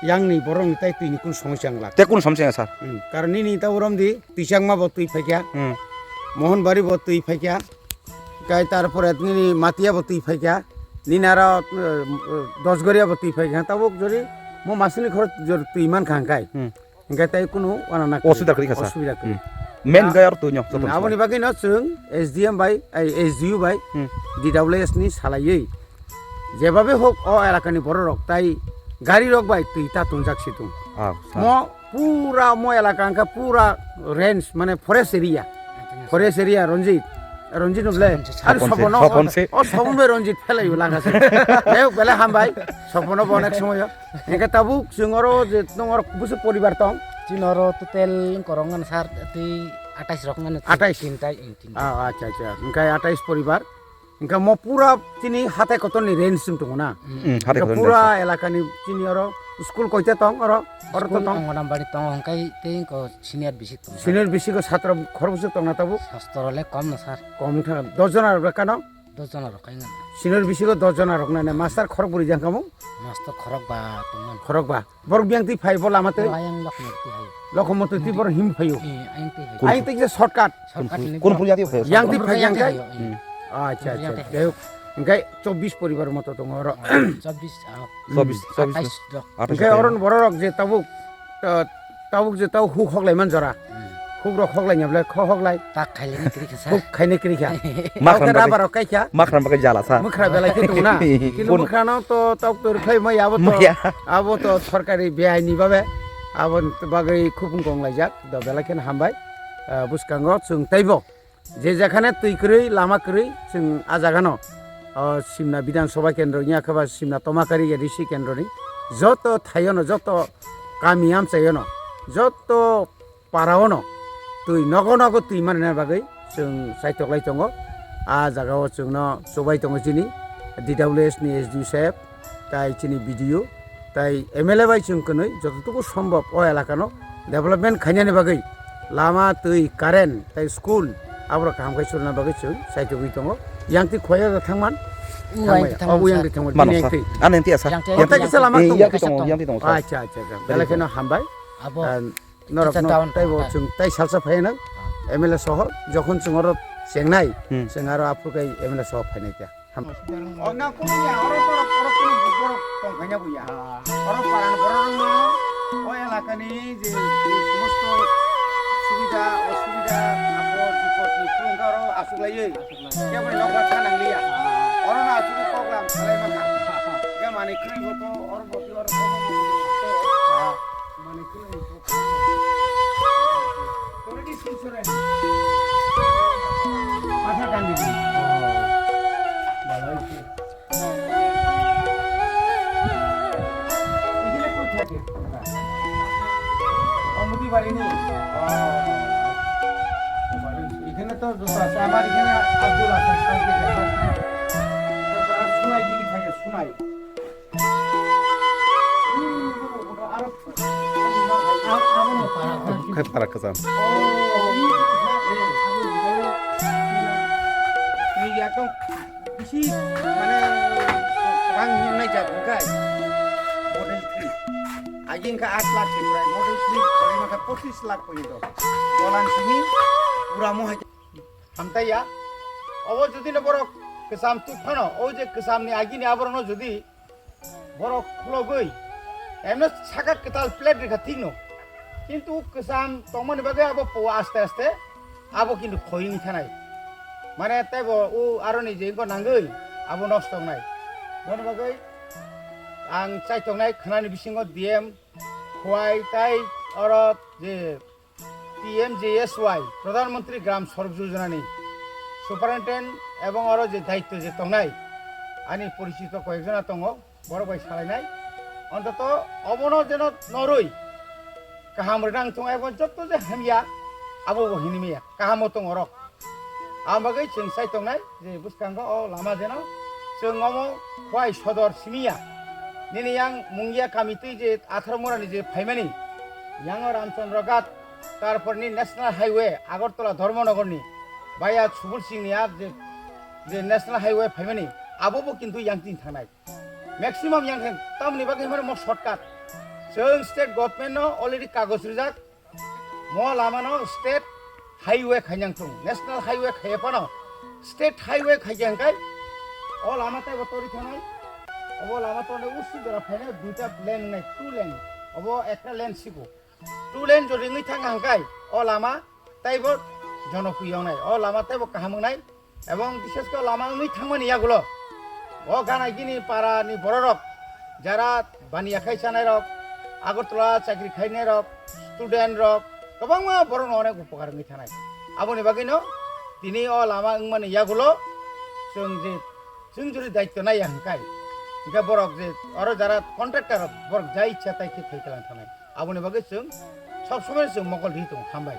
yang ni borong ni tai tui ni kun সমস্যা lang তে কোন সমস্যা sir karon ni ta uram di tuisang ma bo tui phaikya mohanbari bo tui phaikya kai tarpor etni ni matia bo tui phaikya ni nara 10 goria bo tui phaikya tabok jori mo masini khor jor tui man khangkai engai tai kunu wana na অসুবিধা করি sir অসুবিধা করি main গায়র তো নিও aboni bagui no chung SDM bai SDU bai DWS ni salaiye jebabe hok o elakani boro rok tai gari rok bai tui ta tunjak situng mo pura mo elaka angka pura range mane forest area Ronjit nule ar sopono o sopono Ronjit felai langase eu bele hambai sopono bonek somoyo engka tabuk jungoro je nongor busu poribar tong Cinoro total korongan sar ti 28 rokongan 28 tintai acha engka 28 poribar engka mo pura tini hatai kotoni range sum tongona হাতে engka pura elakani tini oro school koite tong oro to tong অঙ্গনাবাড়ি তং হংকাই তেই কো senior বেশি তং senior bisi ko satra khorbusu tong na tabuk সস্তরলে কম না sir kom thang 10 jon ar bekano 10 জন রকাই না senior bisi ko 10 jon ar rokna ne master khorpuri jang kamu মাস্ত খরক বা তং khorok ba bor biang ti phai bol amate আয়াং লক মতি হাই lokomoto ti bor him phayo আইং তে হাই aing ti je shortcut কোন ফুল জাতীয় ফল yang ti phai yang kai yang acha jayuk engkai 24 poribar moto tong oro 24 24 engkai oron bororok je tabuk je tau hu hoklai man jora hu rok hoklai nyablai kho hoklai tak খাইলে নি করি sir hu khaine kri kha Makran ra barok kai kha Makran বাকে জ্বালা sir mukhra belai ki tuna kintu mukhra no to tok tor khai mai abo to sarkari behai ni babe abo bagai khupung kong laijak do belai ken hambai buskango chung taibo je jekhane tui krui lama krui chung ajagano simna bidan sabha kendro nya khaba simna tomakari rishi kendro ni joto thayono joto kami amchayono joto paraono tui nogo tui manne bagai chung saitoklai tongo a jagao chungno sobai tongo chini DWS ni SDU saheb tai chini BDO tai MLA bai chung kunui jototuku সম্ভব o elakano development khainani bagai lama tui current tai school abro kam kai chulna bagai chung saitokui tongo yang ti khoya thangman yang ti thangman মানুষ আনেন তি sir Yang tadi selamat tuh. yang ti tong Acha. Bela kena hambai. আবো Norok Down. tai bo chung tai salsa phaina. MLA soho jokhon chungoro sengnai sengaro apu kai MLA soho phainai kya. Oh na kunya oro kunu boro tong phaina buya. Oro paran borong no o elakani je somosto সুবিধা অসুবিধা আপদ বিপদ নিফুঙ্গারো আসুগলাইয়ে কেবল নগা থানাং লিয়া অরনা আসুগি programme চালাই মাখা গে মানে ক্রই হতো or বতি অর মানে ক্রই তোরে কি সিনসরে মাথা কান্দি দি ভালো হইছে ইদিলে কই থাকে অনুমতি বাড়িনি এখানে তো আমার এখানে আব্দুল হাসান সাহেবকে দেখা শোনাই দিকে থাকে শোনাই খাই পারা কাজাম একদম বেশি মানে রাং নাই যাবে গাই মডেল 3 আগে 8 লাখ প্রায় মডেল 3 মাথা 25 লাখ পর্যন্ত বলান সিনি পুরা মোহ আমতাইয়া অব যদি না বড় কেসাম তুফানো ও যে কেসামনি আগিনি আবরণ যদি বড় খুলো গই এমন ছাকা কেতাল প্লেট রেখা ঠিক নো কিন্তু কেসাম তমন বাদে আবো পোয়া আস্তে আস্তে আবো কিন্তু খইনি থানাই মানে তাইব ও আরো নিজে ইঙ্গ নাঙ্গই আবো নষ্ট নাই বন বাগৈ आं चाइथंनाय खोनानि बिसिङाव DM खवाय ताइ अरत जे PMJSY प्रधानमंत्री ग्राम सड़क योजनानि सुपारिनटेन्डेन्ट एवं अरो जे दायित्व जे तंनाय आनि परिचित कयेकजना दङ बड़ बाय सालायनाय अन्तत अबनो जेन नरय गाहाम रेदां दङ एवं जत्त जे हामिया आबो हिनिमिया गाहाम दङ रक आं बागै जों चाइथंनाय जे बुसकांग अ लामा जेन जों अमो खवाय सदर सिमिया Nini yang mungia kami tu je Atharmura ni je Phaimani yang Ramchandra Ghat tarpor ni National Highway Agartala Dharmanagar ni baya Subul Singh ni ar je National Highway Phaimani abo bo kintu yang tin thanai maximum yang tamni bagai mare mo shortcut जों state गभर्नमेन्टनो already कागज रिजाक म लामानो state highway खाइनांथों national highway खाइफानो state highway खाइजांखाय अ लामा ताइबो तरि थानाय अब लामा तने उसुदरा फाइना दुटा लेन नाय टू लेन अब একটা लेन सिगो टू लेन जदि नै थाङा हांखाय अ लामा ताइबो जनप्रिय नाय अ लामा ताइबो काहामनाय এবং বিশেষ করে লামা नै थांमानि यागुलो अ गानाय गिनि पारानि बर रक যারা বানিয়া খাইছানাय रक আগরতলা চাকরি খাইनाय रक स्टुडेन्ट रक गोबां बर'नो अनेक उपकार नै थानाय आबोनि बागैनो दिनै अ लामा माने यागुलो जों जुदि दायित्व नाया हांखाय इनका बरक जे आरो যারা कन्ट्राक्टर बरक जा इच्छा ताइखे फैखालां थानाय आबोनि बागै जों सब समय जों मगल हि दं हामबाय